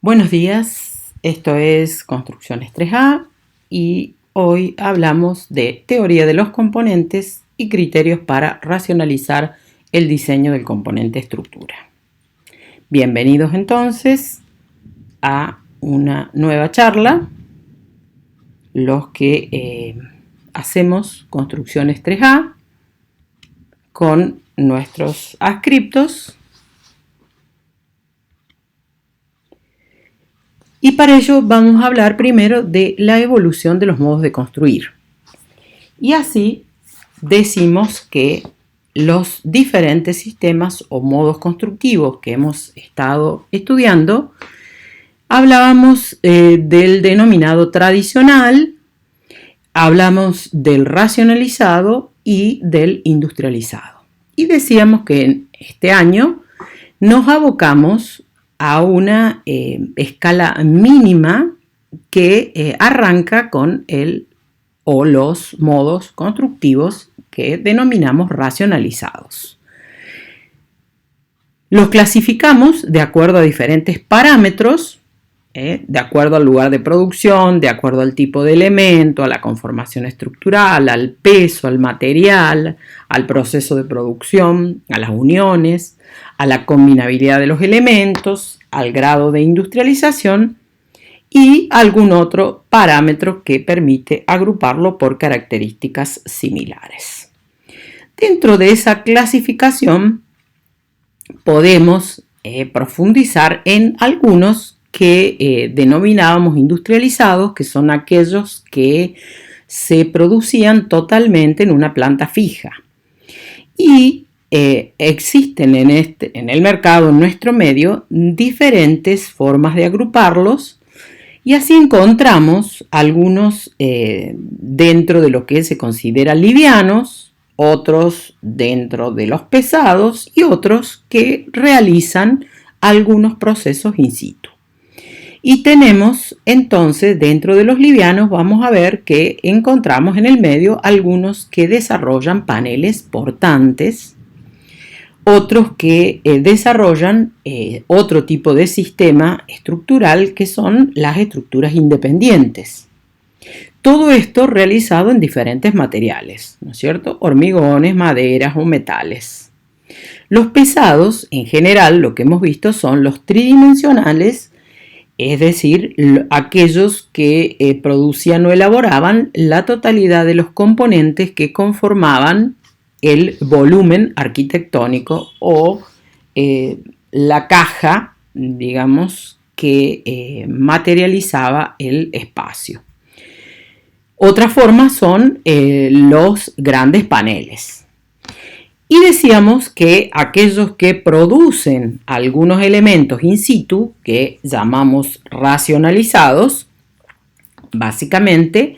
Buenos días, esto es Construcciones 3A y hoy hablamos de teoría de los componentes y criterios para racionalizar el diseño del componente estructura. Bienvenidos entonces a una nueva charla, los que hacemos Construcciones 3A con nuestros adscriptos. Y para ello vamos a hablar primero de la evolución de los modos de construir. Y así decimos que los diferentes sistemas o modos constructivos que hemos estado estudiando, hablábamos del denominado tradicional, hablamos del racionalizado y del industrializado. Y decíamos que en este año nos abocamos a una escala mínima que arranca con los modos constructivos que denominamos racionalizados. Los clasificamos de acuerdo a diferentes parámetros, de acuerdo al lugar de producción, de acuerdo al tipo de elemento, a la conformación estructural, al peso, al material, al proceso de producción, a las uniones, a la combinabilidad de los elementos, al grado de industrialización y algún otro parámetro que permite agruparlo por características similares. Dentro de esa clasificación podemos profundizar en algunos que denominábamos industrializados, que son aquellos que se producían totalmente en una planta fija. Y existen en el mercado, en nuestro medio, diferentes formas de agruparlos y así encontramos algunos dentro de lo que se considera livianos, otros dentro de los pesados y otros que realizan algunos procesos in situ. Y tenemos entonces dentro de los livianos, vamos a ver que encontramos en el medio algunos que desarrollan paneles portantes, otros que desarrollan otro tipo de sistema estructural que son las estructuras independientes. Todo esto realizado en diferentes materiales, ¿no es cierto? Hormigones, maderas o metales. Los pesados, en general, lo que hemos visto son los tridimensionales, es decir, aquellos que producían o elaboraban la totalidad de los componentes que conformaban el volumen arquitectónico o la caja, digamos, que materializaba el espacio. Otra forma son los grandes paneles. Y decíamos que aquellos que producen algunos elementos in situ, que llamamos racionalizados, básicamente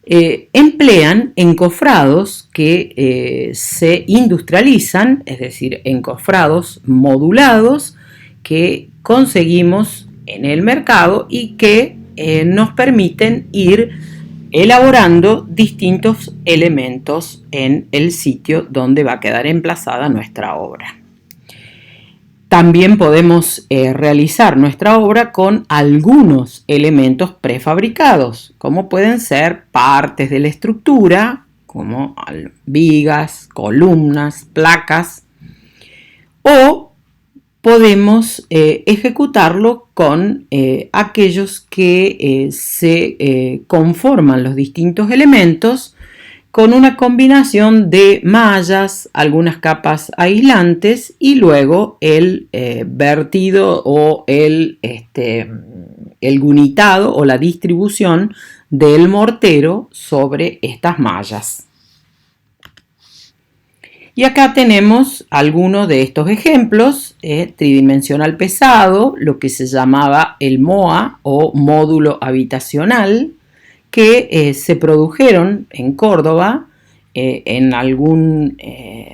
emplean encofrados que se industrializan, es decir, encofrados modulados que conseguimos en el mercado y que nos permiten ir elaborando distintos elementos en el sitio donde va a quedar emplazada nuestra obra. También podemos realizar nuestra obra con algunos elementos prefabricados, como pueden ser partes de la estructura, como vigas, columnas, placas, o podemos ejecutarlo con aquellos que se conforman los distintos elementos con una combinación de mallas, algunas capas aislantes y luego el vertido o el gunitado o la distribución del mortero sobre estas mallas. Y acá tenemos algunos de estos ejemplos, tridimensional pesado, lo que se llamaba el MOA o módulo habitacional, que se produjeron en Córdoba en algún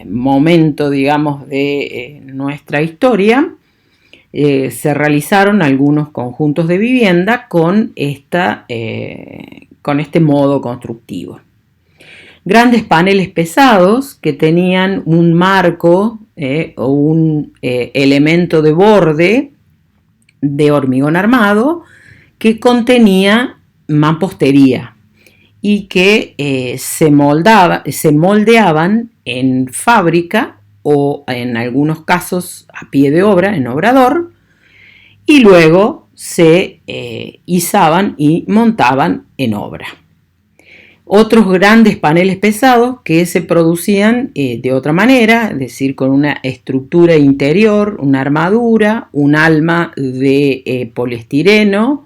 momento, digamos, de nuestra historia. Se realizaron algunos conjuntos de vivienda con este modo constructivo. Grandes paneles pesados que tenían un marco o un elemento de borde de hormigón armado que contenía mampostería y que se moldeaban en fábrica o en algunos casos a pie de obra, en obrador, y luego se izaban y montaban en obra. Otros grandes paneles pesados que se producían de otra manera, es decir, con una estructura interior, una armadura, un alma de poliestireno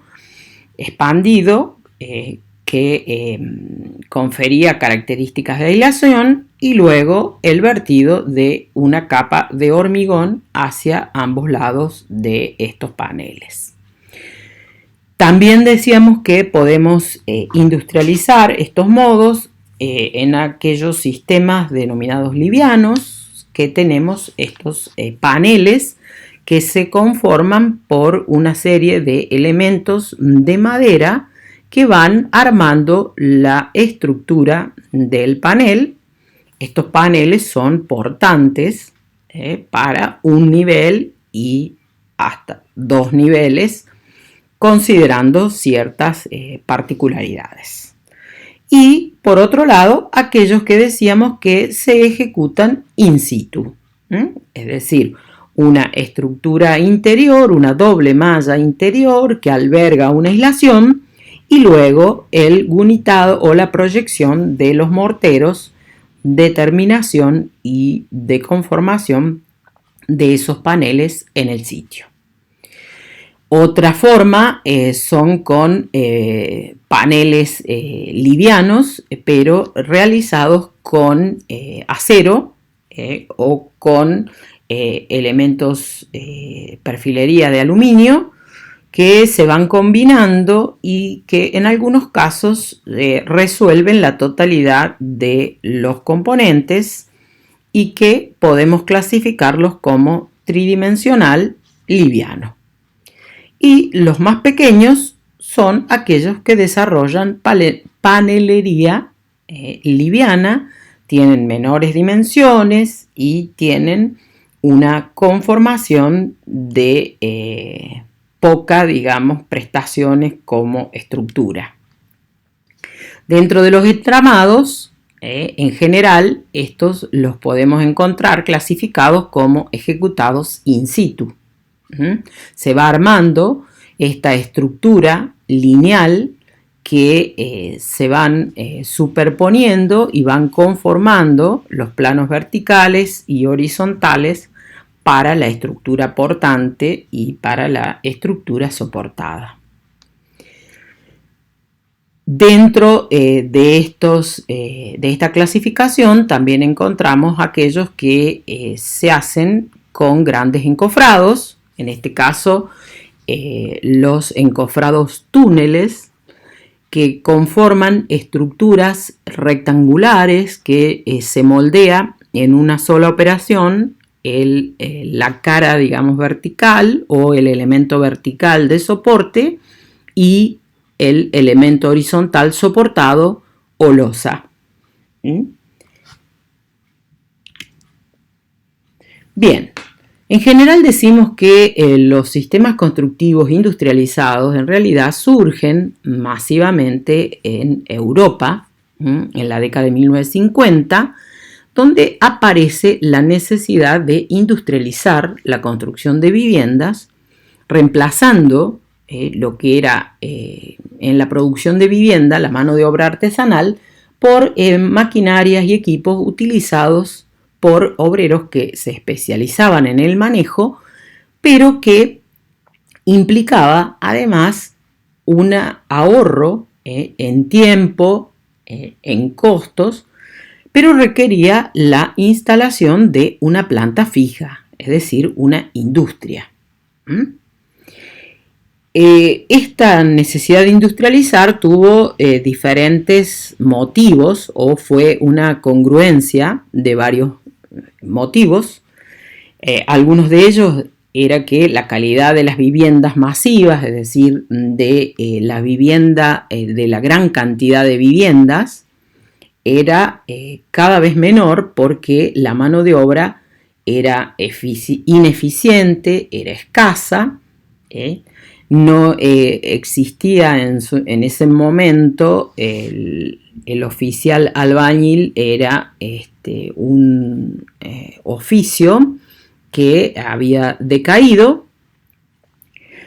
expandido que confería características de aislación, y luego el vertido de una capa de hormigón hacia ambos lados de estos paneles. También decíamos que podemos industrializar estos modos en aquellos sistemas denominados livianos, que tenemos estos paneles que se conforman por una serie de elementos de madera que van armando la estructura del panel. Estos paneles son portantes para un nivel y hasta 2 niveles, considerando ciertas particularidades. Y por otro lado, aquellos que decíamos que se ejecutan in situ, es decir, una estructura interior, una doble malla interior que alberga una aislación, y luego el gunitado o la proyección de los morteros de terminación y de conformación de esos paneles en el sitio. Otra forma son con paneles livianos, pero realizados con acero o con elementos perfilería de aluminio, que se van combinando y que en algunos casos resuelven la totalidad de los componentes y que podemos clasificarlos como tridimensional liviano. Y los más pequeños son aquellos que desarrollan panelería liviana, tienen menores dimensiones y tienen una conformación de poca, digamos, prestaciones como estructura. Dentro de los entramados, en general, estos los podemos encontrar clasificados como ejecutados in situ. Se va armando esta estructura lineal que se van superponiendo y van conformando los planos verticales y horizontales para la estructura portante y para la estructura soportada. Dentro de esta clasificación también encontramos aquellos que se hacen con grandes encofrados, en este caso los encofrados túneles, que conforman estructuras rectangulares que se moldea en una sola operación la cara, digamos, vertical o el elemento vertical de soporte y el elemento horizontal soportado o losa. Bien, en general decimos que los sistemas constructivos industrializados en realidad surgen masivamente en Europa, en la década de 1950, donde aparece la necesidad de industrializar la construcción de viviendas, reemplazando lo que era en la producción de vivienda, la mano de obra artesanal, por maquinarias y equipos utilizados por obreros que se especializaban en el manejo, pero que implicaba además un ahorro en tiempo, en costos, pero requería la instalación de una planta fija, es decir, una industria. Esta necesidad de industrializar tuvo diferentes motivos, o fue una congruencia de varios motivos. Algunos de ellos era que la calidad de las viviendas masivas, es decir, de la vivienda, de la gran cantidad de viviendas, era cada vez menor porque la mano de obra era ineficiente, era escasa, No existía en ese momento el oficial albañil, era un oficio que había decaído.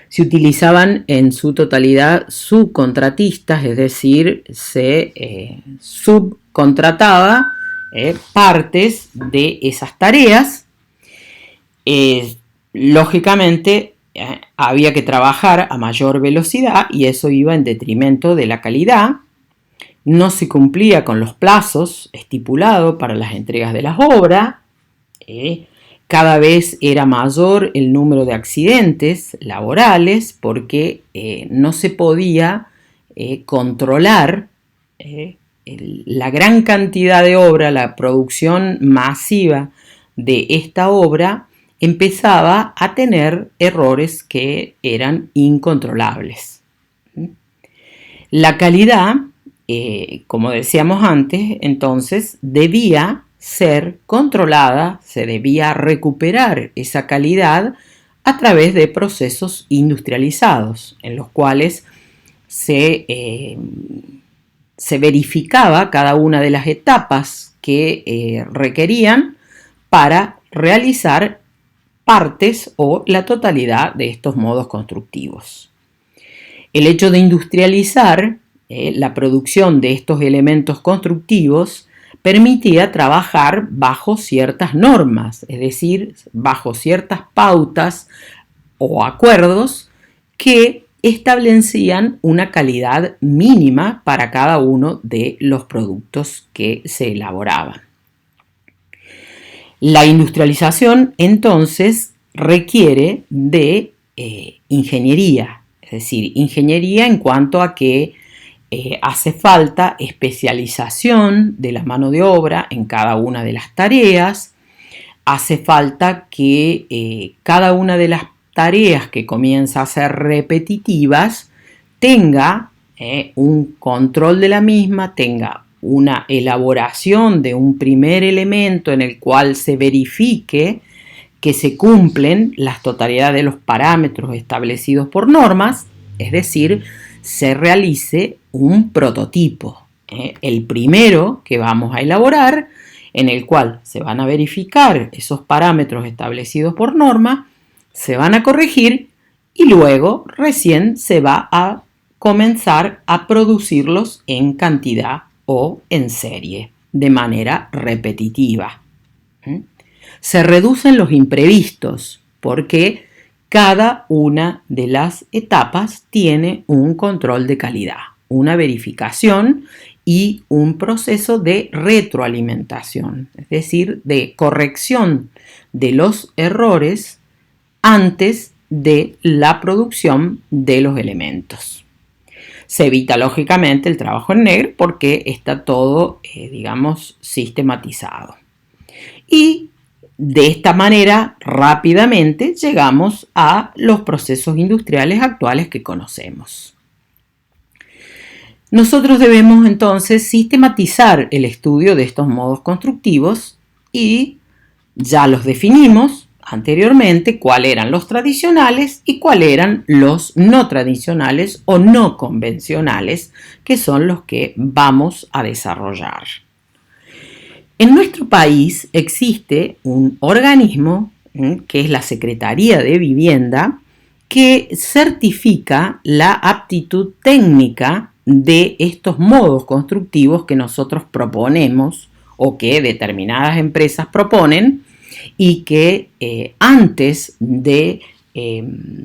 Se utilizaban en su totalidad subcontratistas, es decir, se subcontrataba partes de esas tareas. Lógicamente había que trabajar a mayor velocidad y eso iba en detrimento de la calidad. No se cumplía con los plazos estipulados para las entregas de las obras. Cada vez era mayor el número de accidentes laborales porque no se podía controlar la gran cantidad de obra, la producción masiva de esta obra empezaba a tener errores que eran incontrolables. La calidad, como decíamos antes, entonces debía ser controlada, se debía recuperar esa calidad a través de procesos industrializados, en los cuales se verificaba cada una de las etapas que requerían para realizar partes o la totalidad de estos modos constructivos. El hecho de industrializar la producción de estos elementos constructivos permitía trabajar bajo ciertas normas, es decir, bajo ciertas pautas o acuerdos que establecían una calidad mínima para cada uno de los productos que se elaboraban. La industrialización, entonces, requiere de ingeniería, es decir, ingeniería en cuanto a que hace falta especialización de la mano de obra en cada una de las tareas, hace falta que cada una de las tareas que comienza a ser repetitivas tenga un control de la misma, tenga una elaboración de un primer elemento en el cual se verifique que se cumplen las totalidades de los parámetros establecidos por normas, es decir, se realice un prototipo, el primero que vamos a elaborar, en el cual se van a verificar esos parámetros establecidos por norma, se van a corregir y luego recién se va a comenzar a producirlos en cantidad o en serie, de manera repetitiva. Se reducen los imprevistos porque cada una de las etapas tiene un control de calidad, una verificación y un proceso de retroalimentación, es decir, de corrección de los errores antes de la producción de los elementos. Se evita lógicamente el trabajo en negro porque está todo, sistematizado. Y de esta manera, rápidamente llegamos a los procesos industriales actuales que conocemos. Nosotros debemos entonces sistematizar el estudio de estos modos constructivos y ya los definimos anteriormente cuáles eran los tradicionales y cuáles eran los no tradicionales o no convencionales, que son los que vamos a desarrollar. En nuestro país existe un organismo que es la Secretaría de Vivienda que certifica la aptitud técnica de estos modos constructivos que nosotros proponemos o que determinadas empresas proponen y que antes de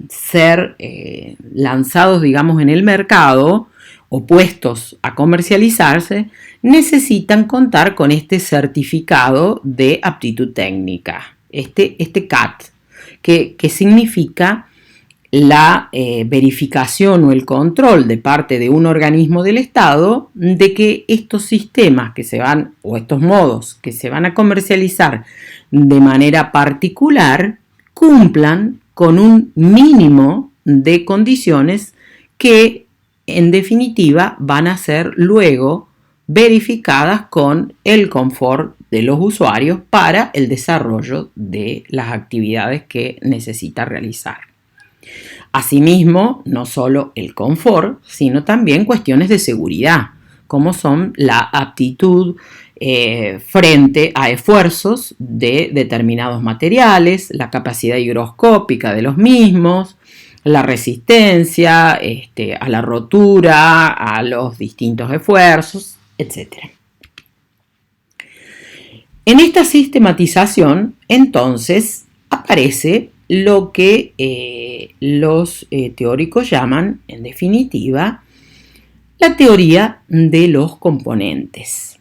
ser lanzados, en el mercado o puestos a comercializarse, necesitan contar con este certificado de aptitud técnica, este CAT, que significa la verificación o el control de parte de un organismo del Estado de que estos sistemas o estos modos que se van a comercializar de manera particular cumplan con un mínimo de condiciones que en definitiva van a ser luego verificadas con el confort de los usuarios para el desarrollo de las actividades que necesita realizar. Asimismo, no solo el confort, sino también cuestiones de seguridad, como son la aptitud frente a esfuerzos de determinados materiales, la capacidad higroscópica de los mismos, la resistencia a la rotura, a los distintos esfuerzos, etc. En esta sistematización, entonces, aparece lo que los teóricos llaman, en definitiva, la teoría de los componentes.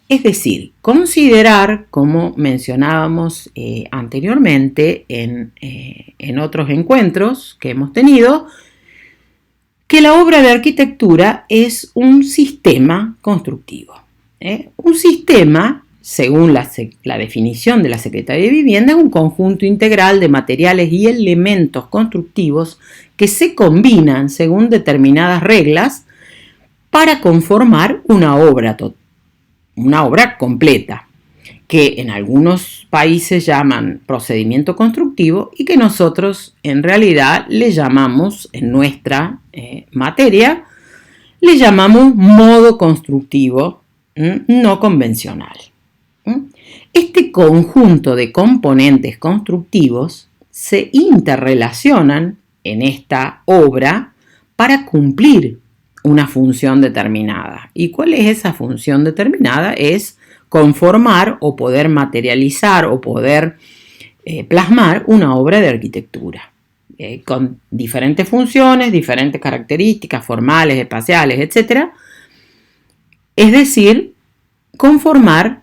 Es decir, considerar, como mencionábamos anteriormente en otros encuentros que hemos tenido, que la obra de arquitectura es un sistema constructivo. Un sistema, según la definición de la Secretaría de Vivienda, es un conjunto integral de materiales y elementos constructivos que se combinan según determinadas reglas para conformar una obra completa, que en algunos países llaman procedimiento constructivo y que nosotros en realidad le llamamos, en nuestra materia, le llamamos modo constructivo no convencional. Este conjunto de componentes constructivos se interrelacionan en esta obra para cumplir una función determinada. ¿Y cuál es esa función determinada? Es conformar o poder materializar o poder plasmar una obra de arquitectura con diferentes funciones, diferentes características formales, espaciales, etc. Es decir, conformar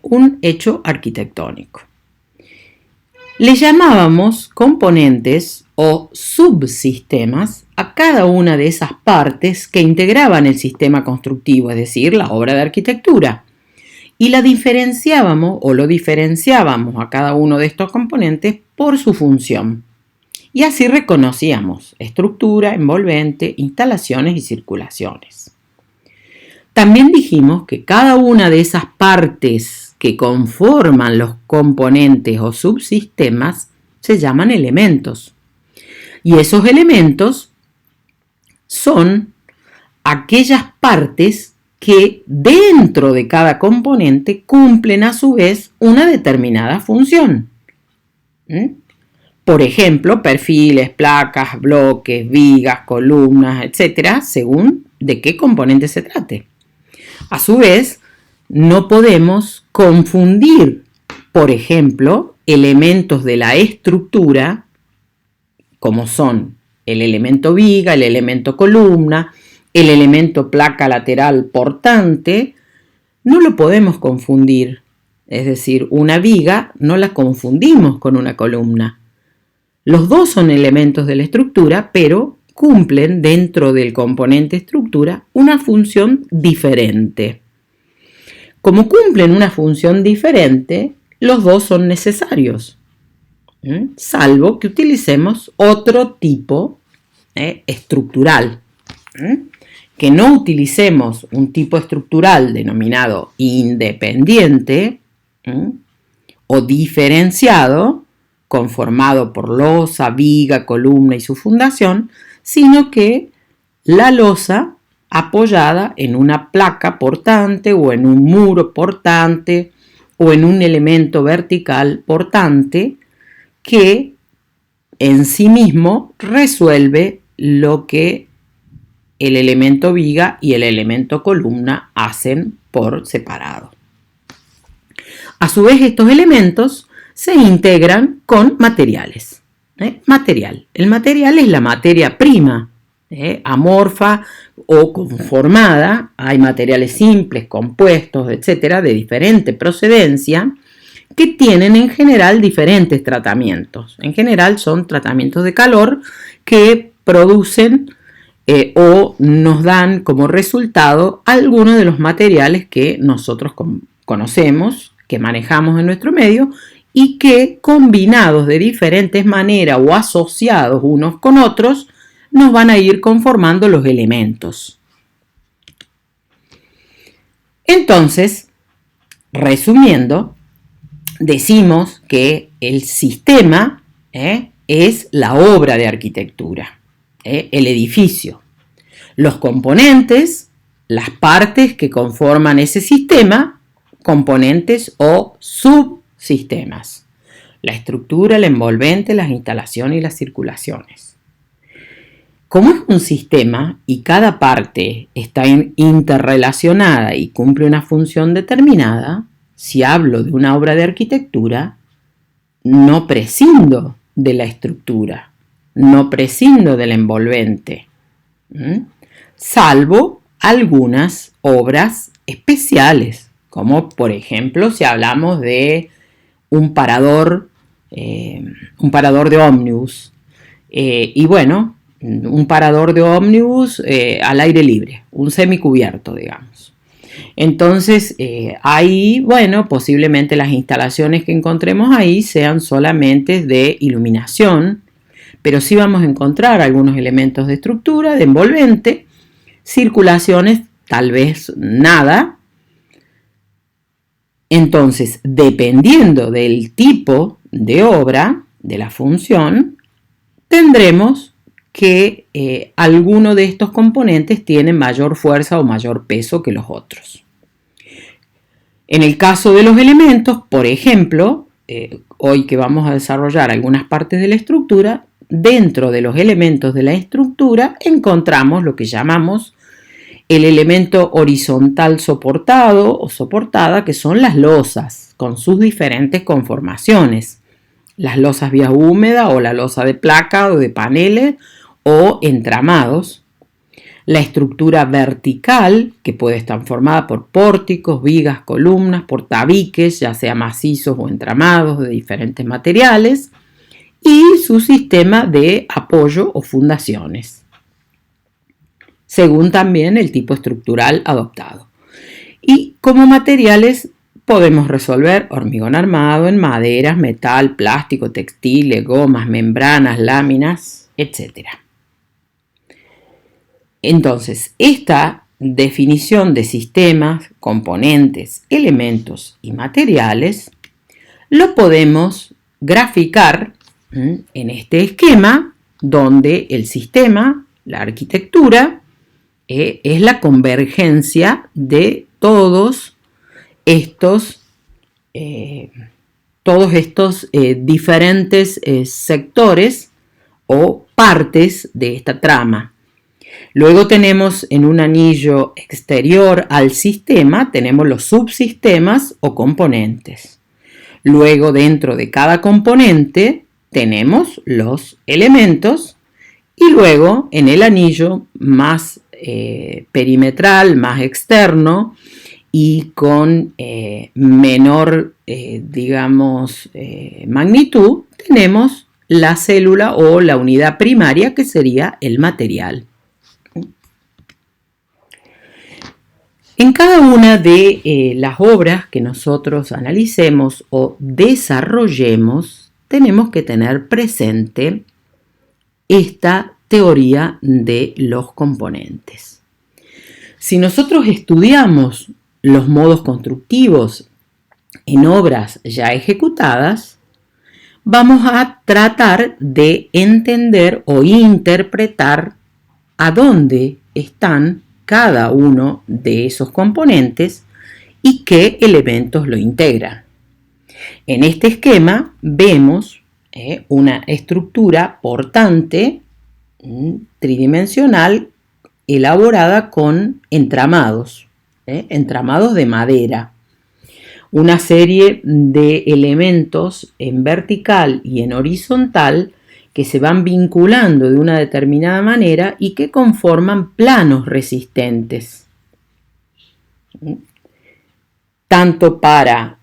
un hecho arquitectónico. Le llamábamos componentes o subsistemas a cada una de esas partes que integraban el sistema constructivo, es decir, la obra de arquitectura. Y la diferenciábamos o lo diferenciábamos a cada uno de estos componentes por su función. Y así reconocíamos estructura, envolvente, instalaciones y circulaciones. También dijimos que cada una de esas partes que conforman los componentes o subsistemas se llaman elementos. Y esos elementos son aquellas partes que dentro de cada componente cumplen a su vez una determinada función. Por ejemplo, perfiles, placas, bloques, vigas, columnas, etc., según de qué componente se trate. A su vez, no podemos confundir, por ejemplo, elementos de la estructura, como son el elemento viga, el elemento columna, el elemento placa lateral portante, no lo podemos confundir. Es decir, una viga no la confundimos con una columna. Los dos son elementos de la estructura, pero cumplen dentro del componente estructura una función diferente. Como cumplen una función diferente, los dos son necesarios, salvo que utilicemos otro tipo estructural. Que no utilicemos un tipo estructural denominado independiente o diferenciado, conformado por losa, viga, columna y su fundación, sino que la losa apoyada en una placa portante o en un muro portante o en un elemento vertical portante que en sí mismo resuelve lo que el elemento viga y el elemento columna hacen por separado. A su vez, estos elementos se integran con materiales. Material. El material es la materia prima, amorfa o conformada. Hay materiales simples, compuestos, etcétera, de diferente procedencia, que tienen en general diferentes tratamientos. En general son tratamientos de calor que producen o nos dan como resultado algunos de los materiales que nosotros conocemos, que manejamos en nuestro medio y que combinados de diferentes maneras o asociados unos con otros nos van a ir conformando los elementos. Entonces, resumiendo, decimos que el sistema es la obra de arquitectura, el edificio. Los componentes, las partes que conforman ese sistema, componentes o subsistemas. La estructura, el envolvente, las instalaciones y las circulaciones. Como es un sistema y cada parte está interrelacionada y cumple una función determinada, si hablo de una obra de arquitectura, no prescindo de la estructura, no prescindo del envolvente, salvo algunas obras especiales, como por ejemplo si hablamos de un parador de ómnibus, y bueno, un parador de ómnibus al aire libre, un semicubierto, digamos. Entonces, ahí, bueno, posiblemente las instalaciones que encontremos ahí sean solamente de iluminación, pero sí vamos a encontrar algunos elementos de estructura, de envolvente, circulaciones, tal vez nada. Entonces, dependiendo del tipo de obra, de la función, tendremos que alguno de estos componentes tiene mayor fuerza o mayor peso que los otros. En el caso de los elementos, por ejemplo, hoy que vamos a desarrollar algunas partes de la estructura, dentro de los elementos de la estructura encontramos lo que llamamos el elemento horizontal soportado o soportada, que son las losas, con sus diferentes conformaciones. Las losas vía húmeda o la losa de placa o de paneles o entramados. La estructura vertical, que puede estar formada por pórticos, vigas, columnas, por tabiques, ya sea macizos o entramados de diferentes materiales, y su sistema de apoyo o fundaciones, según también el tipo estructural adoptado. Y como materiales podemos resolver hormigón armado en maderas, metal, plástico, textiles, gomas, membranas, láminas, etc. Entonces, esta definición de sistemas, componentes, elementos y materiales lo podemos graficar en este esquema donde el sistema, la arquitectura, es la convergencia de todos estos diferentes sectores o partes de esta trama. Luego tenemos en un anillo exterior al sistema, tenemos los subsistemas o componentes. Luego dentro de cada componente tenemos los elementos y luego en el anillo más perimetral, más externo y con menor, magnitud, tenemos la célula o la unidad primaria, que sería el material. En cada una de las obras que nosotros analicemos o desarrollemos, tenemos que tener presente esta teoría de los componentes. Si nosotros estudiamos los modos constructivos en obras ya ejecutadas, vamos a tratar de entender o interpretar a dónde están cada uno de esos componentes y qué elementos lo integran. En este esquema vemos una estructura portante tridimensional elaborada con entramados de madera. Una serie de elementos en vertical y en horizontal que se van vinculando de una determinada manera y que conforman planos resistentes. Tanto para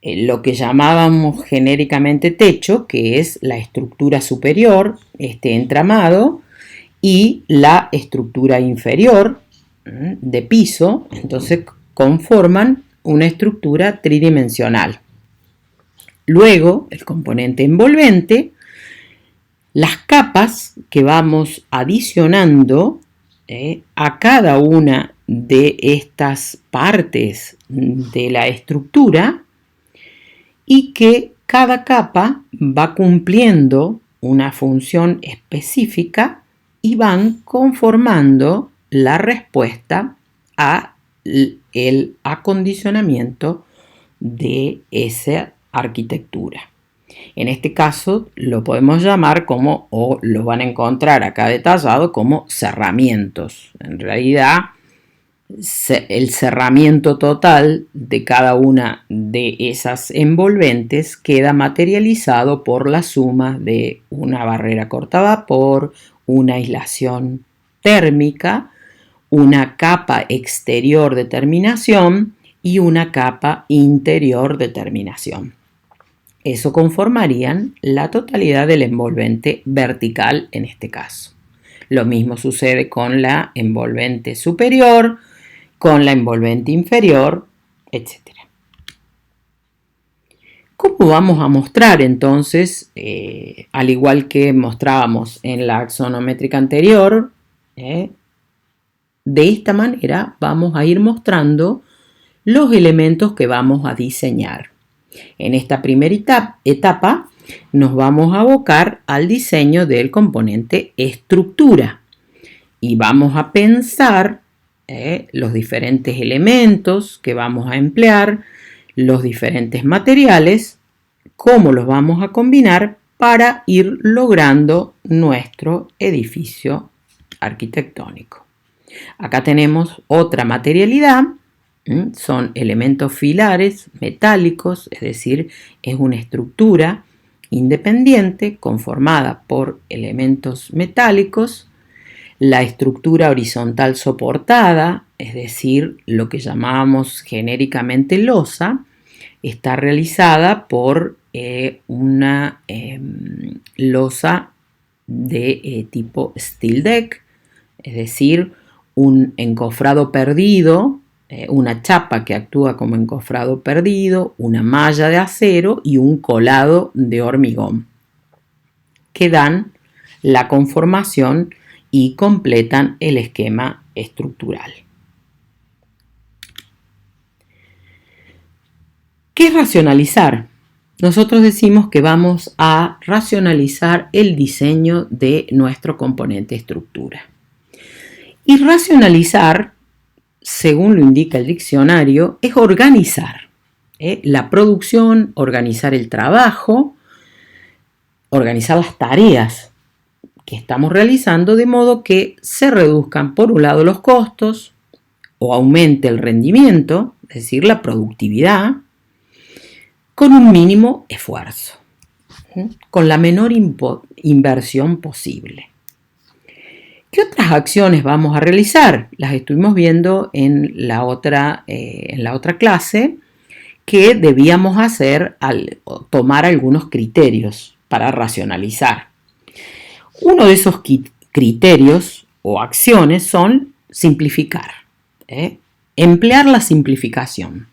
lo que llamábamos genéricamente techo, que es la estructura superior, este entramado, y la estructura inferior de piso, entonces conforman una estructura tridimensional. Luego, el componente envolvente, las capas que vamos adicionando a cada una de estas partes de la estructura y que cada capa va cumpliendo una función específica y van conformando la respuesta a el acondicionamiento de esa arquitectura. En este caso lo podemos llamar como, o lo van a encontrar acá detallado como cerramientos. En realidad, el cerramiento total de cada una de esas envolventes queda materializado por la suma de una barrera cortavapor, una aislación térmica, una capa exterior de terminación y una capa interior de terminación. Eso conformarían la totalidad del envolvente vertical en este caso. Lo mismo sucede con la envolvente superior, con la envolvente inferior, etc. ¿Cómo vamos a mostrar entonces, al igual que mostrábamos en la axonométrica anterior, de esta manera vamos a ir mostrando los elementos que vamos a diseñar? En esta primera etapa nos vamos a abocar al diseño del componente estructura y vamos a pensar los diferentes elementos que vamos a emplear, los diferentes materiales, cómo los vamos a combinar para ir logrando nuestro edificio arquitectónico. Acá tenemos otra materialidad, son elementos filares metálicos, es decir, es una estructura independiente conformada por elementos metálicos. La estructura horizontal soportada, es decir, lo que llamamos genéricamente losa, está realizada por una losa de tipo steel deck, es decir, un encofrado perdido, una chapa que actúa como encofrado perdido, una malla de acero y un colado de hormigón, que dan la conformación y completan el esquema estructural. ¿Qué es racionalizar? Nosotros decimos que vamos a racionalizar el diseño de nuestro componente estructura. Y racionalizar, según lo indica el diccionario, es organizar la producción, organizar el trabajo, organizar las tareas que estamos realizando de modo que se reduzcan por un lado los costos o aumente el rendimiento, es decir, la productividad, con un mínimo esfuerzo, con la menor inversión posible. ¿Qué otras acciones vamos a realizar? Las estuvimos viendo en la otra clase, que debíamos hacer al tomar algunos criterios para racionalizar. Uno de esos criterios o acciones son simplificar, emplear la simplificación.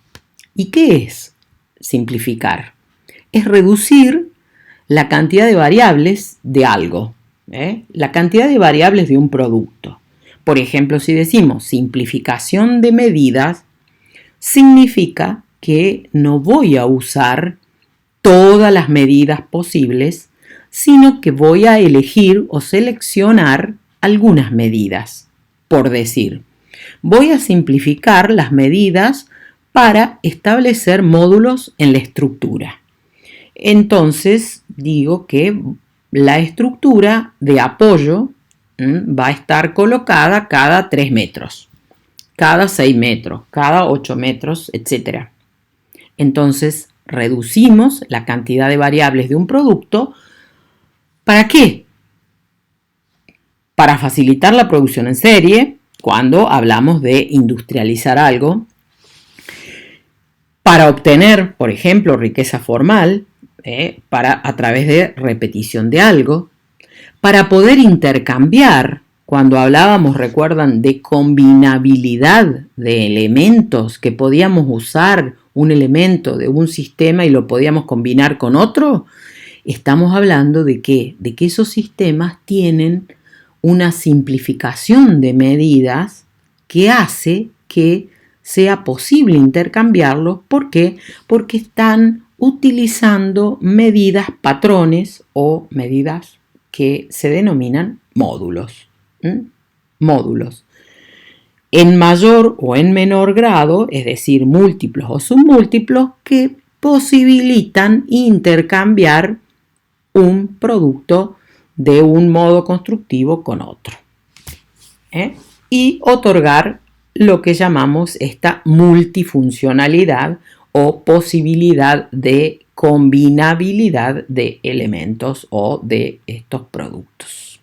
¿Y qué es simplificar? Es reducir la cantidad de variables de algo, la cantidad de variables de un producto. Por ejemplo, si decimos simplificación de medidas, significa que no voy a usar todas las medidas posibles, sino que voy a elegir o seleccionar algunas medidas. Por decir, voy a simplificar las medidas para establecer módulos en la estructura. Entonces digo que la estructura de apoyo va a estar colocada cada 3 metros, cada 6 metros, cada 8 metros, etc. Entonces reducimos la cantidad de variables de un producto. ¿Para qué? Para facilitar la producción en serie, cuando hablamos de industrializar algo, para obtener, por ejemplo, riqueza formal, a través de repetición de algo, para poder intercambiar, cuando hablábamos, recuerdan, de combinabilidad de elementos, que podíamos usar un elemento de un sistema y lo podíamos combinar con otro. Estamos hablando de que esos sistemas tienen una simplificación de medidas que hace que sea posible intercambiarlos. ¿Por qué? Porque están utilizando medidas patrones o medidas que se denominan módulos. Módulos. En mayor o en menor grado, es decir, múltiplos o submúltiplos, que posibilitan intercambiar un producto de un modo constructivo con otro. Y otorgar lo que llamamos esta multifuncionalidad o posibilidad de combinabilidad de elementos o de estos productos.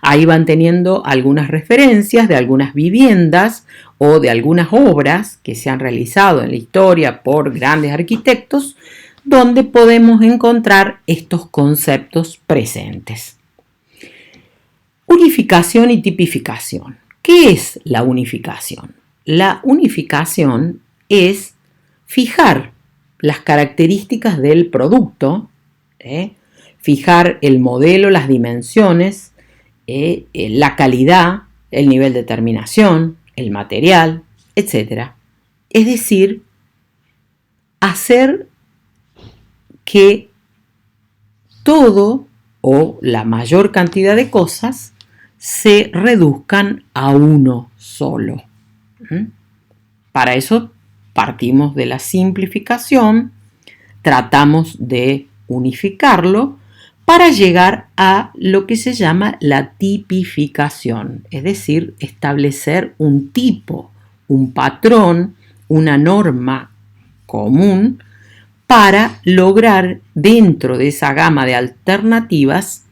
Ahí van teniendo algunas referencias de algunas viviendas o de algunas obras que se han realizado en la historia por grandes arquitectos, donde podemos encontrar estos conceptos presentes. Unificación y tipificación. ¿Qué es la unificación? La unificación es fijar las características del producto, fijar el modelo, las dimensiones, la calidad, el nivel de terminación, el material, etc. Es decir, hacer que todo o la mayor cantidad de cosas se reduzcan a uno solo. Para eso partimos de la simplificación, tratamos de unificarlo para llegar a lo que se llama la tipificación, es decir, establecer un tipo, un patrón, una norma común para lograr dentro de esa gama de alternativas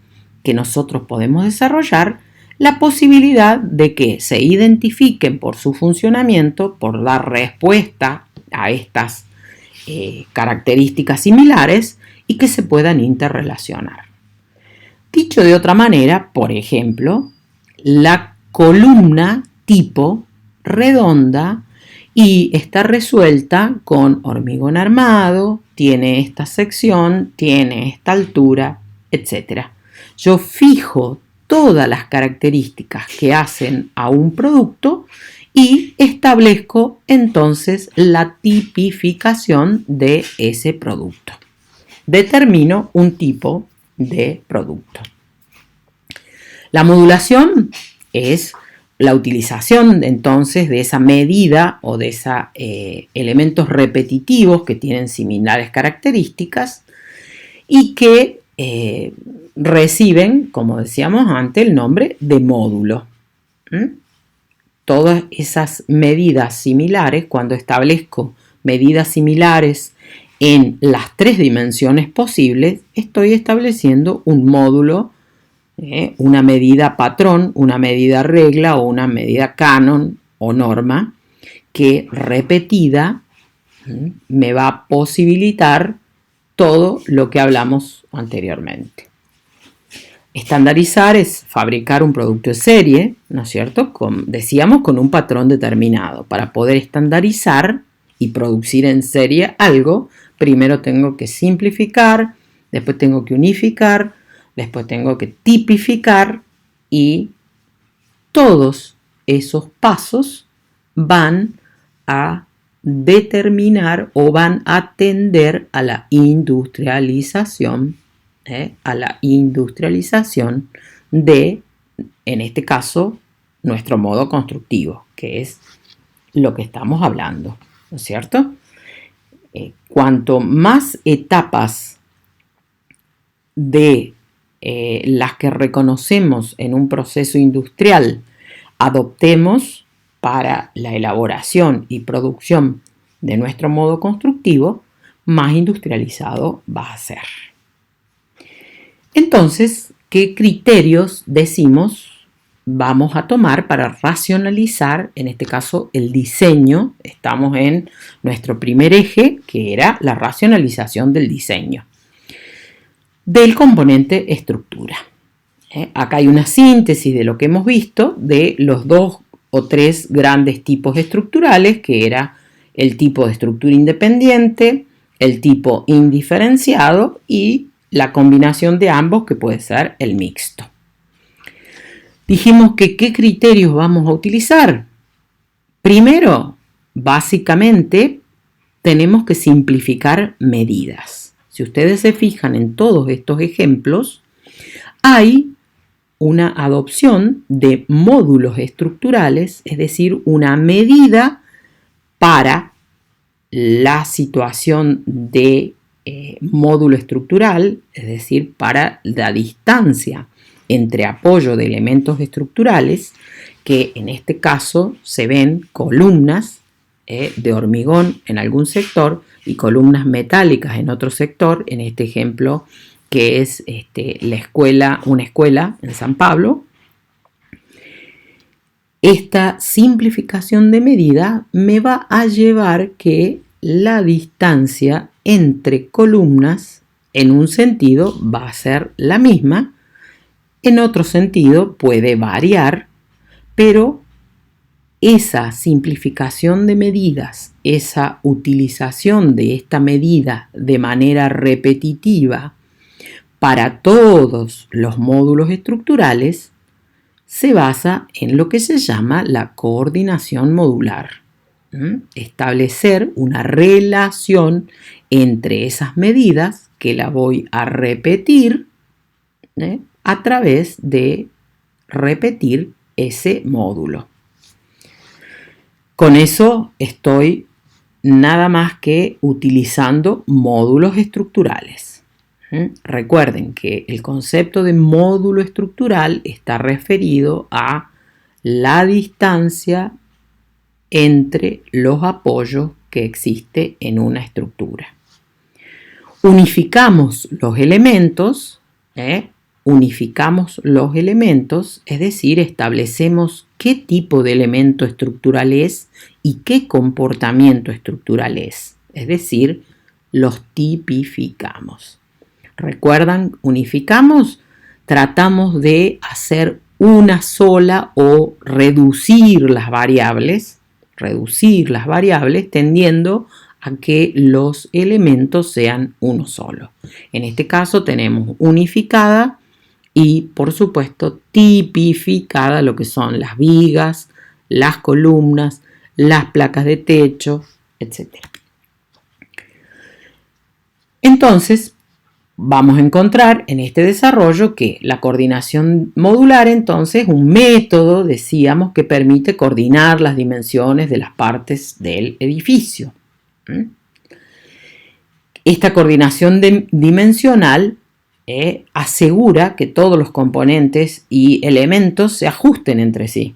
que nosotros podemos desarrollar la posibilidad de que se identifiquen por su funcionamiento, por dar respuesta a estas características similares y que se puedan interrelacionar. Dicho de otra manera, por ejemplo, la columna tipo redonda y está resuelta con hormigón armado, tiene esta sección, tiene esta altura, etc. Yo fijo todas las características que hacen a un producto y establezco entonces la tipificación de ese producto. Determino un tipo de producto. La modulación es la utilización entonces de esa medida o de esos elementos repetitivos que tienen similares características y que reciben, como decíamos antes, el nombre de módulo. Todas esas medidas similares, cuando establezco medidas similares en las tres dimensiones posibles, estoy estableciendo un módulo, una medida patrón, una medida regla o una medida canon o norma que repetida me va a posibilitar todo lo que hablamos anteriormente. Estandarizar es fabricar un producto en serie, ¿no es cierto? Decíamos con un patrón determinado. Para poder estandarizar y producir en serie algo, primero tengo que simplificar, después tengo que unificar, después tengo que tipificar y todos esos pasos van a determinar o van a tender a la industrialización, de, en este caso, nuestro modo constructivo, que es lo que estamos hablando, ¿no es cierto? Cuanto más etapas de las que reconocemos en un proceso industrial adoptemos para la elaboración y producción de nuestro modo constructivo, más industrializado va a ser. Entonces, ¿qué criterios decimos vamos a tomar para racionalizar, en este caso, el diseño? Estamos en nuestro primer eje, que era la racionalización del diseño, del componente estructura. Acá hay una síntesis de lo que hemos visto de los 2 o 3 grandes tipos estructurales, que era el tipo de estructura independiente, el tipo indiferenciado y la combinación de ambos, que puede ser el mixto. Dijimos que ¿qué criterios vamos a utilizar? Primero, básicamente, tenemos que simplificar medidas. Si ustedes se fijan en todos estos ejemplos, hay una adopción de módulos estructurales, es decir, una medida para la situación de módulo estructural, es decir, para la distancia entre apoyo de elementos estructurales, que en este caso se ven columnas de hormigón en algún sector y columnas metálicas en otro sector, en este ejemplo que es una escuela en San Pablo. Esta simplificación de medida me va a llevar que la distancia entre columnas en un sentido va a ser la misma, en otro sentido puede variar, pero esa simplificación de medidas, esa utilización de esta medida de manera repetitiva para todos los módulos estructurales se basa en lo que se llama la coordinación modular. Establecer una relación entre esas medidas que la voy a repetir a través de repetir ese módulo. Con eso estoy nada más que utilizando módulos estructurales. Recuerden que el concepto de módulo estructural está referido a la distancia entre los apoyos que existe en una estructura. Unificamos los elementos, es decir, establecemos qué tipo de elemento estructural es y qué comportamiento estructural es decir, los tipificamos. ¿Recuerdan? Unificamos, tratamos de hacer una sola o reducir las variables tendiendo a que los elementos sean uno solo. En este caso tenemos unificada y, por supuesto, tipificada, lo que son las vigas, las columnas, las placas de techo, etc. Entonces, vamos a encontrar en este desarrollo que la coordinación modular, entonces, es un método, decíamos, que permite coordinar las dimensiones de las partes del edificio. Esta coordinación dimensional asegura que todos los componentes y elementos se ajusten entre sí.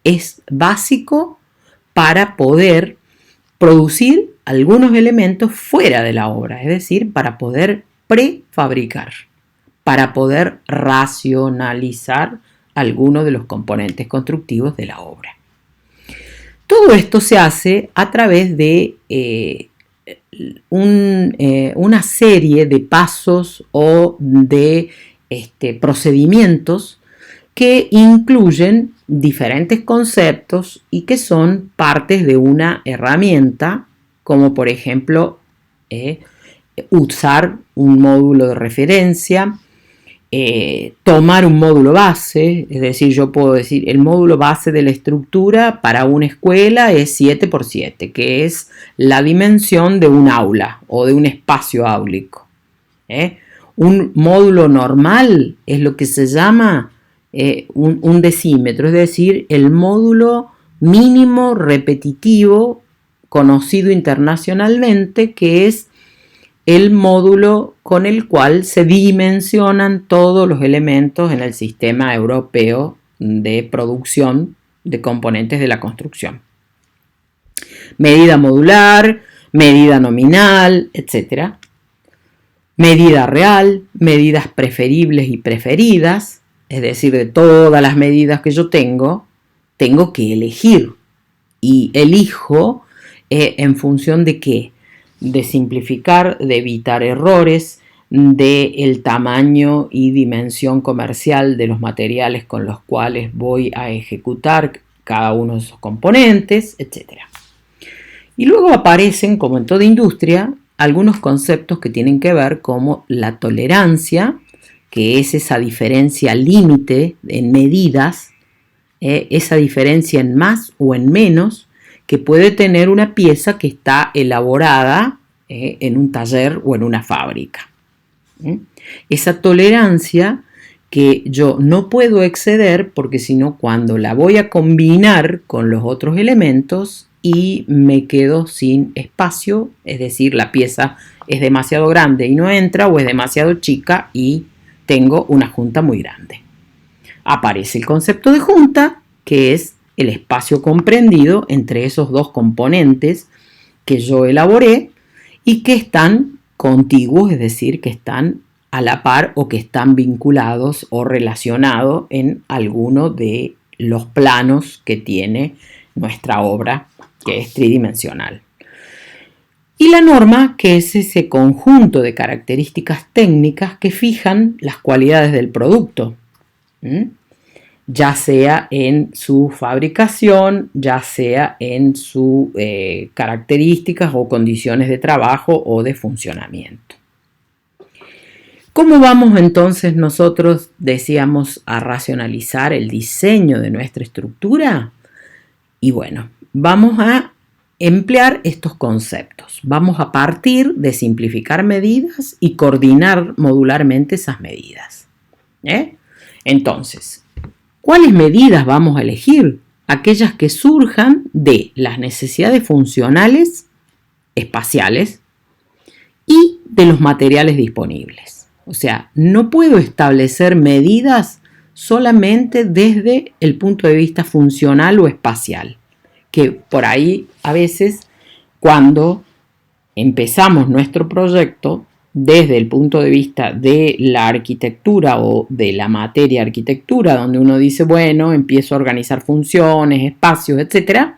Es básico para poder producir algunos elementos fuera de la obra, es decir, para poder prefabricar, para poder racionalizar algunos de los componentes constructivos de la obra. Todo esto se hace a través de una serie de pasos o de procedimientos que incluyen diferentes conceptos y que son partes de una herramienta, como por ejemplo usar un módulo de referencia, tomar un módulo base, es decir, yo puedo decir el módulo base de la estructura para una escuela es 7x7, que es la dimensión de un aula o de un espacio áulico. Un módulo normal es lo que se llama un decímetro, es decir, el módulo mínimo repetitivo conocido internacionalmente, que es el módulo con el cual se dimensionan todos los elementos en el sistema europeo de producción de componentes de la construcción. Medida modular, medida nominal, etc. Medida real, medidas preferibles y preferidas, es decir, de todas las medidas que yo tengo que elegir. Y elijo en función de ¿qué? De simplificar, de evitar errores, del tamaño y dimensión comercial de los materiales con los cuales voy a ejecutar cada uno de esos componentes, etc. Y luego aparecen, como en toda industria, algunos conceptos que tienen que ver como la tolerancia, que es esa diferencia límite en medidas, esa diferencia en más o en menos, que puede tener una pieza que está elaborada en un taller o en una fábrica. Esa tolerancia que yo no puedo exceder porque si no cuando la voy a combinar con los otros elementos y me quedo sin espacio, es decir, la pieza es demasiado grande y no entra o es demasiado chica y tengo una junta muy grande. Aparece el concepto de junta, que es el espacio comprendido entre esos dos componentes que yo elaboré y que están contiguos, es decir, que están a la par o que están vinculados o relacionados en alguno de los planos que tiene nuestra obra, que es tridimensional. Y la norma, que es ese conjunto de características técnicas que fijan las cualidades del producto, ya sea en su fabricación, ya sea en sus características o condiciones de trabajo o de funcionamiento. ¿Cómo vamos entonces nosotros, decíamos, a racionalizar el diseño de nuestra estructura? Y bueno, vamos a emplear estos conceptos. Vamos a partir de simplificar medidas y coordinar modularmente esas medidas. Entonces, ¿cuáles medidas vamos a elegir? Aquellas que surjan de las necesidades funcionales, espaciales y de los materiales disponibles. O sea, no puedo establecer medidas solamente desde el punto de vista funcional o espacial, que por ahí a veces cuando empezamos nuestro proyecto desde el punto de vista de la arquitectura o de la materia arquitectura, donde uno dice, bueno, empiezo a organizar funciones, espacios, etc.,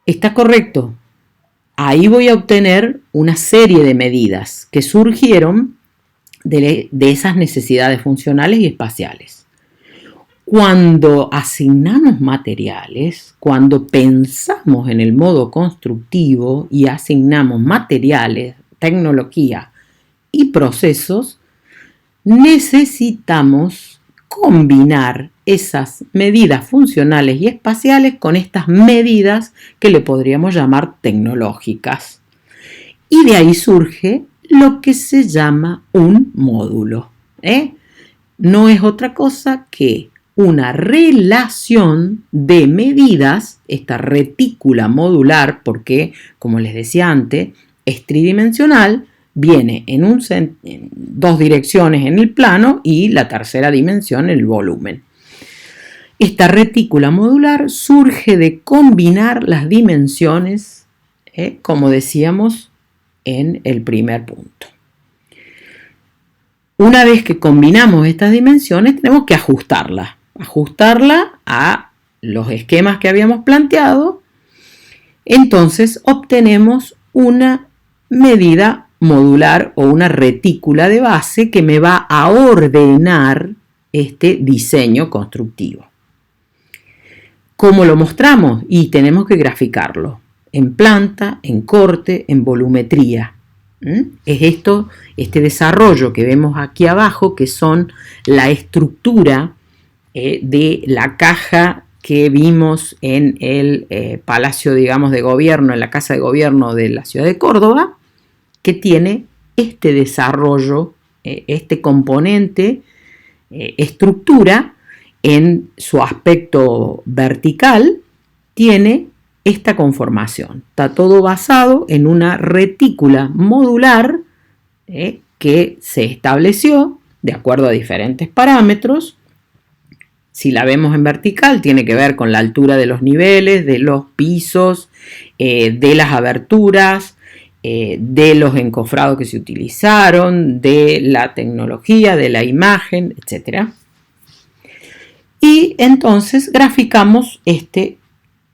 está correcto. Ahí voy a obtener una serie de medidas que surgieron de esas necesidades funcionales y espaciales. Cuando asignamos materiales, cuando pensamos en el modo constructivo y asignamos materiales, tecnología y procesos, necesitamos combinar esas medidas funcionales y espaciales con estas medidas que le podríamos llamar tecnológicas. Y de ahí surge lo que se llama un módulo. No es otra cosa que una relación de medidas, esta retícula modular, porque, como les decía antes, es tridimensional, viene en dos direcciones en el plano y la tercera dimensión en el volumen. Esta retícula modular surge de combinar las dimensiones, como decíamos en el primer punto. Una vez que combinamos estas dimensiones, tenemos que ajustarla a los esquemas que habíamos planteado. Entonces obtenemos una medida modular o una retícula de base que me va a ordenar este diseño constructivo. ¿Cómo lo mostramos? Y tenemos que graficarlo en planta, en corte, en volumetría. Es este desarrollo que vemos aquí abajo, que son la estructura de la caja que vimos en el Palacio, digamos, de Gobierno, en la Casa de Gobierno de la ciudad de Córdoba, que tiene este desarrollo, este componente, estructura, en su aspecto vertical, tiene esta conformación. Está todo basado en una retícula modular que se estableció de acuerdo a diferentes parámetros. Si la vemos en vertical, tiene que ver con la altura de los niveles, de los pisos, de las aberturas, de los encofrados que se utilizaron, de la tecnología, de la imagen, etc. Y entonces graficamos este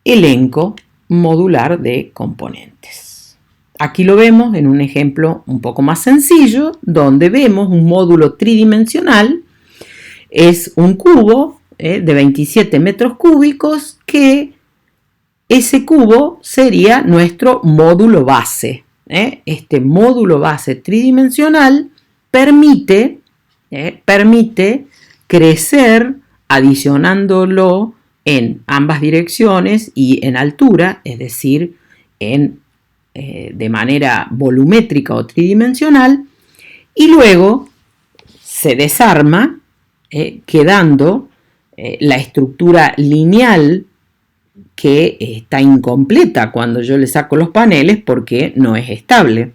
elenco modular de componentes. Aquí lo vemos en un ejemplo un poco más sencillo, donde vemos un módulo tridimensional. Es un cubo de 27 metros cúbicos, que ese cubo sería nuestro módulo base. Este módulo base tridimensional permite crecer adicionándolo en ambas direcciones y en altura, es decir, de manera volumétrica o tridimensional, y luego se desarma, quedando la estructura lineal que está incompleta cuando yo le saco los paneles porque no es estable,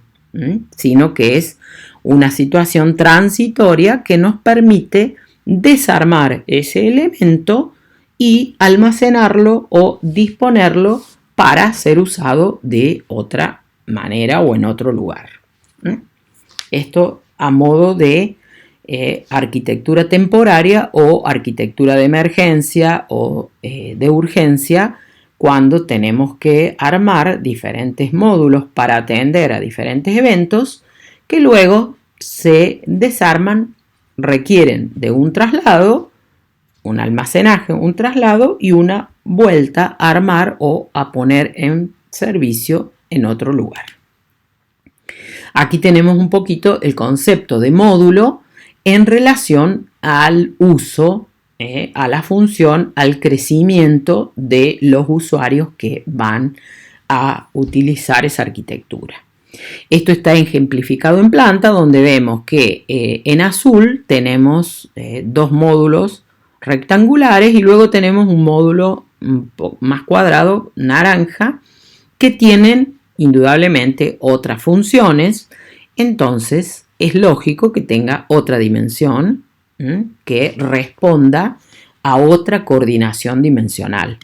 sino que es una situación transitoria que nos permite desarmar ese elemento y almacenarlo o disponerlo para ser usado de otra manera o en otro lugar. Esto a modo de arquitectura temporaria o arquitectura de emergencia o de urgencia, cuando tenemos que armar diferentes módulos para atender a diferentes eventos que luego se desarman, requieren de un traslado, un almacenaje, un traslado y una vuelta a armar o a poner en servicio en otro lugar. Aquí tenemos un poquito el concepto de módulo en relación al uso, a la función, al crecimiento de los usuarios que van a utilizar esa arquitectura. Esto está ejemplificado en planta, donde vemos que en azul tenemos dos módulos rectangulares y luego tenemos un módulo más cuadrado, naranja, que tienen indudablemente otras funciones. Entonces es lógico que tenga otra dimensión que responda a otra coordinación dimensional.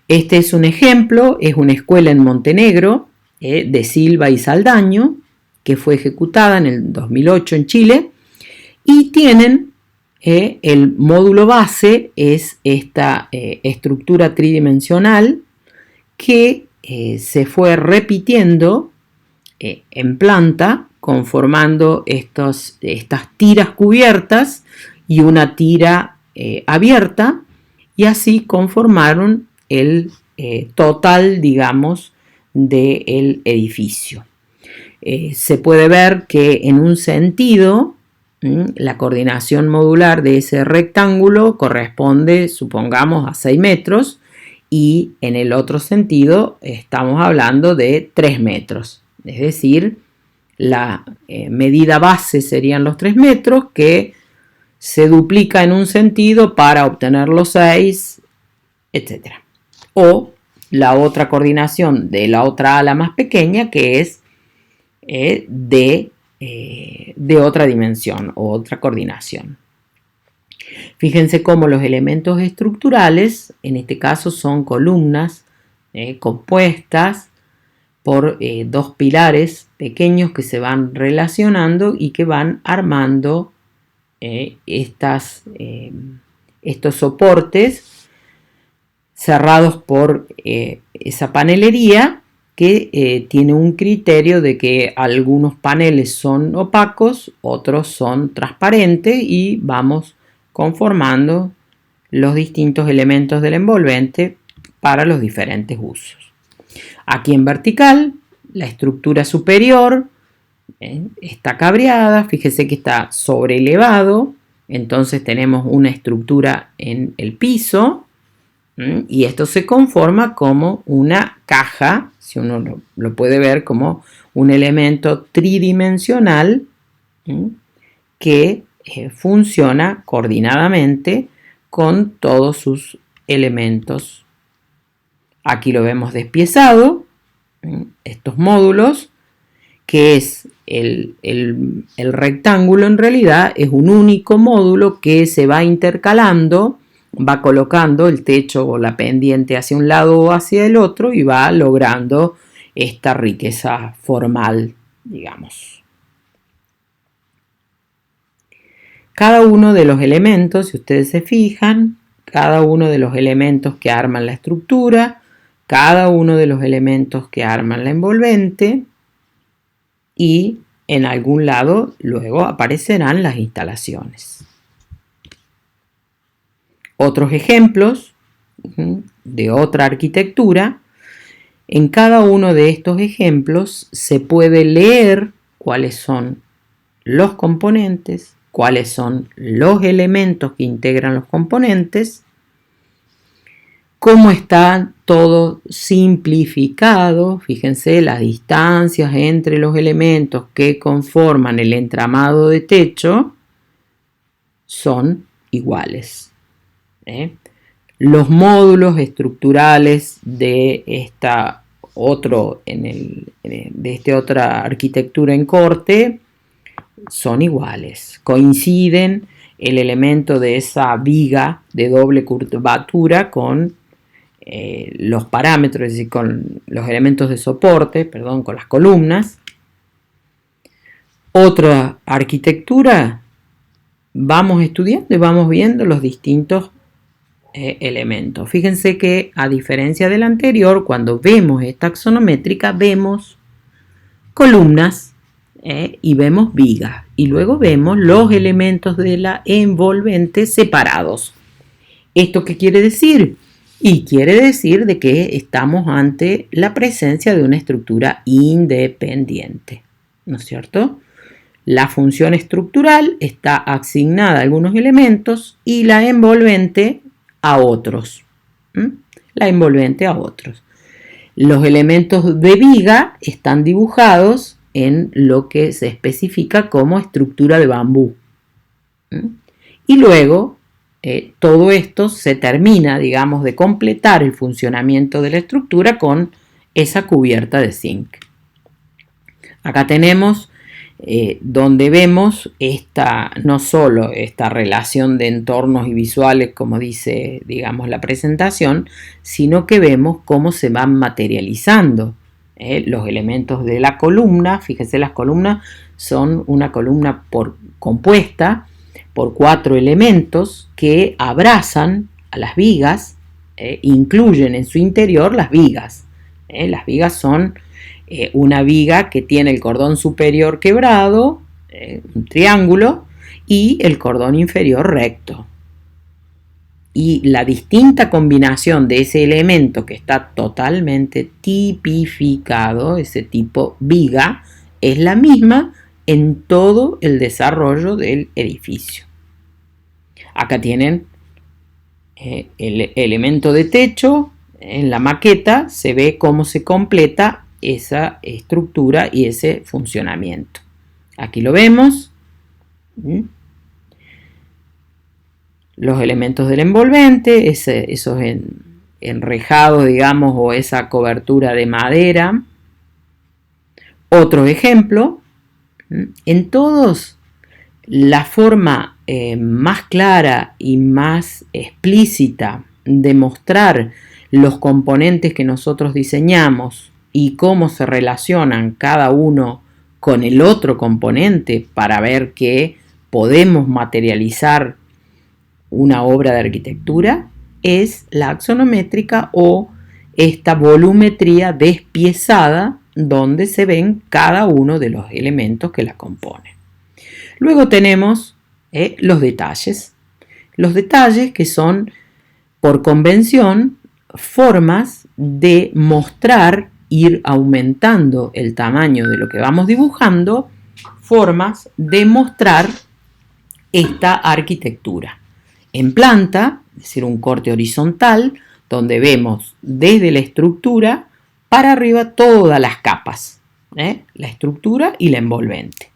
Este es un ejemplo, es una escuela en Montenegro de Silva y Saldaño, que fue ejecutada en el 2008 en Chile, y tienen el módulo base, es esta estructura tridimensional que se fue repitiendo en planta, conformando estas tiras cubiertas y una tira abierta, y así conformaron el total, digamos, del edificio. Se puede ver que en un sentido la coordinación modular de ese rectángulo corresponde, supongamos, a 6 metros, y en el otro sentido estamos hablando de 3 metros. Es decir, la medida base serían los 3 metros, que se duplica en un sentido para obtener los 6, etc. O la otra coordinación de la otra ala más pequeña, que es de otra dimensión o otra coordinación. Fíjense cómo los elementos estructurales, en este caso, son columnas compuestas por dos pilares pequeños que se van relacionando y que van armando estos soportes cerrados por esa panelería que tiene un criterio de que algunos paneles son opacos, otros son transparentes, y vamos conformando los distintos elementos del envolvente para los diferentes usos. Aquí en vertical, la estructura superior está cabreada, fíjese que está sobreelevado, entonces tenemos una estructura en el piso, y esto se conforma como una caja, si uno lo puede ver como un elemento tridimensional que funciona coordinadamente con todos sus elementos. Aquí lo vemos despiezado, estos módulos, que es el rectángulo, en realidad es un único módulo que se va intercalando, va colocando el techo o la pendiente hacia un lado o hacia el otro y va logrando esta riqueza formal, digamos. Cada uno de los elementos, si ustedes se fijan, cada uno de los elementos que arman la estructura, cada uno de los elementos que arman la envolvente, y en algún lado luego aparecerán las instalaciones. Otros ejemplos de otra arquitectura. En cada uno de estos ejemplos se puede leer cuáles son los componentes, cuáles son los elementos que integran los componentes, cómo está todo simplificado. Fíjense, las distancias entre los elementos que conforman el entramado de techo son iguales. Los módulos estructurales de esta otra arquitectura en corte son iguales, coinciden el elemento de esa viga de doble curvatura con los parámetros, es decir, con los elementos de soporte, con las columnas. Otra arquitectura, vamos estudiando y vamos viendo los distintos elementos. Fíjense que a diferencia del anterior, cuando vemos esta axonométrica, vemos columnas y vemos vigas, y luego vemos los elementos de la envolvente separados. ¿Esto qué quiere decir? Y quiere decir de que estamos ante la presencia de una estructura independiente, ¿no es cierto? La función estructural está asignada a algunos elementos y la envolvente a otros. La envolvente a otros. Los elementos de viga están dibujados en lo que se especifica como estructura de bambú. Y luego todo esto se termina, digamos, de completar el funcionamiento de la estructura con esa cubierta de zinc. Acá tenemos donde vemos no solo esta relación de entornos y visuales, como dice, digamos, la presentación, sino que vemos cómo se van materializando los elementos de la columna. Fíjense, las columnas son una columna compuesta por 4 elementos que abrazan a las vigas, incluyen en su interior las vigas. Las vigas son una viga que tiene el cordón superior quebrado, un triángulo, y el cordón inferior recto. Y la distinta combinación de ese elemento que está totalmente tipificado, ese tipo viga, es la misma en todo el desarrollo del edificio. Acá tienen el elemento de techo. En la maqueta se ve cómo se completa esa estructura y ese funcionamiento. Aquí lo vemos. Los elementos del envolvente, esos enrejados, digamos, o esa cobertura de madera. Otro ejemplo. En todos, la forma más clara y más explícita de mostrar los componentes que nosotros diseñamos y cómo se relacionan cada uno con el otro componente para ver que podemos materializar una obra de arquitectura es la axonométrica o esta volumetría despiezada donde se ven cada uno de los elementos que la componen. Luego tenemos los detalles. Los detalles que son, por convención, formas de mostrar, ir aumentando el tamaño de lo que vamos dibujando, formas de mostrar esta arquitectura. En planta, es decir, un corte horizontal, donde vemos desde la estructura para arriba todas las capas, la estructura y la envolvente.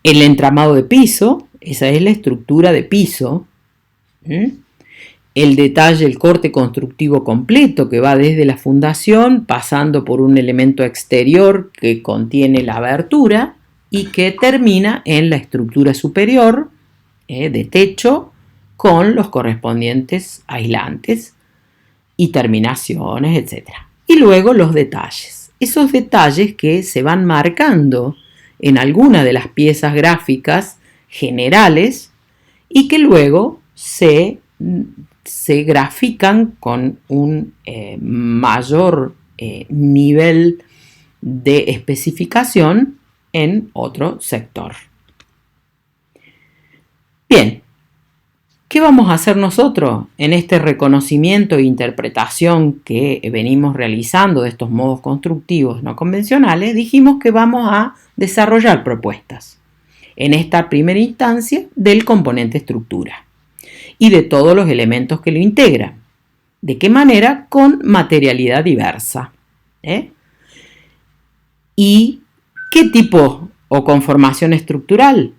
El entramado de piso, esa es la estructura de piso. El detalle, el corte constructivo completo que va desde la fundación, pasando por un elemento exterior que contiene la abertura y que termina en la estructura superior de techo con los correspondientes aislantes y terminaciones, etc. Y luego los detalles. Esos detalles que se van marcando en alguna de las piezas gráficas generales y que luego se grafican con un mayor nivel de especificación en otro sector. Bien, ¿qué vamos a hacer nosotros en este reconocimiento e interpretación que venimos realizando de estos modos constructivos no convencionales? Dijimos que vamos a desarrollar propuestas en esta primera instancia del componente estructura y de todos los elementos que lo integran. ¿De qué manera? Con materialidad diversa. ¿Y qué tipo o conformación estructural?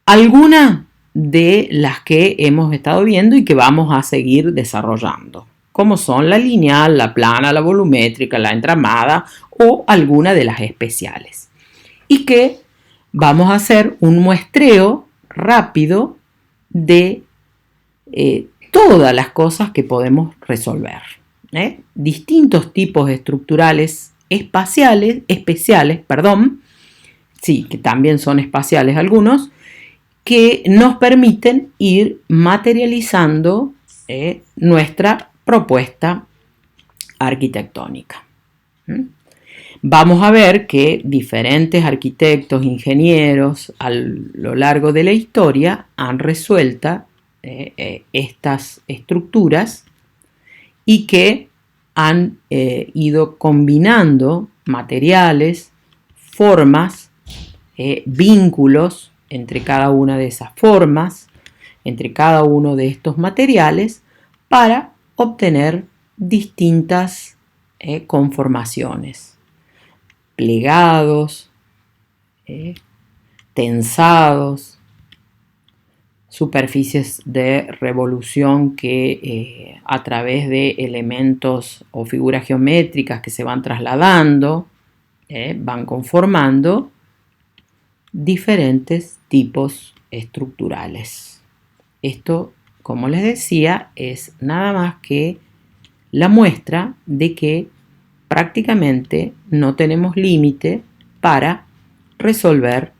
Alguna de las que hemos estado viendo y que vamos a seguir desarrollando, como son la lineal, la plana, la volumétrica, la entramada o alguna de las especiales. Y que vamos a hacer un muestreo rápido de todas las cosas que podemos resolver. Distintos tipos estructurales especiales, sí, que también son espaciales algunos, que nos permiten ir materializando nuestra propuesta arquitectónica. Vamos a ver que diferentes arquitectos, ingenieros a lo largo de la historia han resuelto estas estructuras y que han ido combinando materiales, formas, vínculos entre cada una de esas formas, entre cada uno de estos materiales, para obtener distintas conformaciones, plegados, tensados, superficies de revolución que a través de elementos o figuras geométricas que se van trasladando, van conformando diferentes tipos estructurales. Esto, como les decía, es nada más que la muestra de que prácticamente no tenemos límite para resolver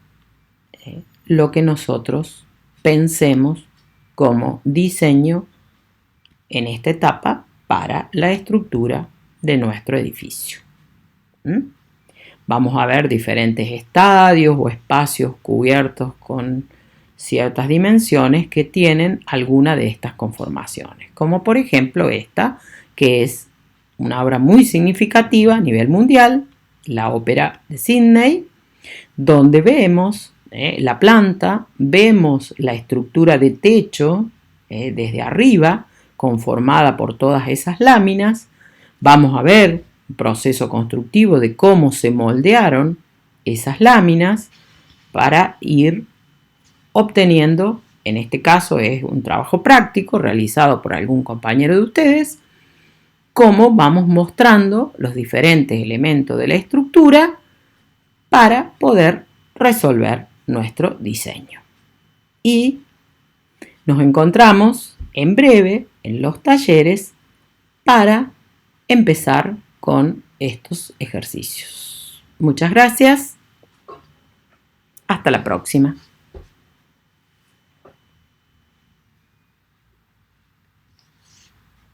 lo que nosotros pensemos como diseño en esta etapa para la estructura de nuestro edificio. Vamos a ver diferentes estadios o espacios cubiertos con ciertas dimensiones que tienen alguna de estas conformaciones, como por ejemplo esta, que es una obra muy significativa a nivel mundial, la Ópera de Sydney, donde vemos la planta, vemos la estructura de techo desde arriba, conformada por todas esas láminas. Vamos a ver un proceso constructivo de cómo se moldearon esas láminas para ir obteniendo, en este caso es un trabajo práctico realizado por algún compañero de ustedes, cómo vamos mostrando los diferentes elementos de la estructura para poder resolver nuestro diseño. Y nos encontramos en breve en los talleres para empezar con estos ejercicios. Muchas gracias. Hasta la próxima.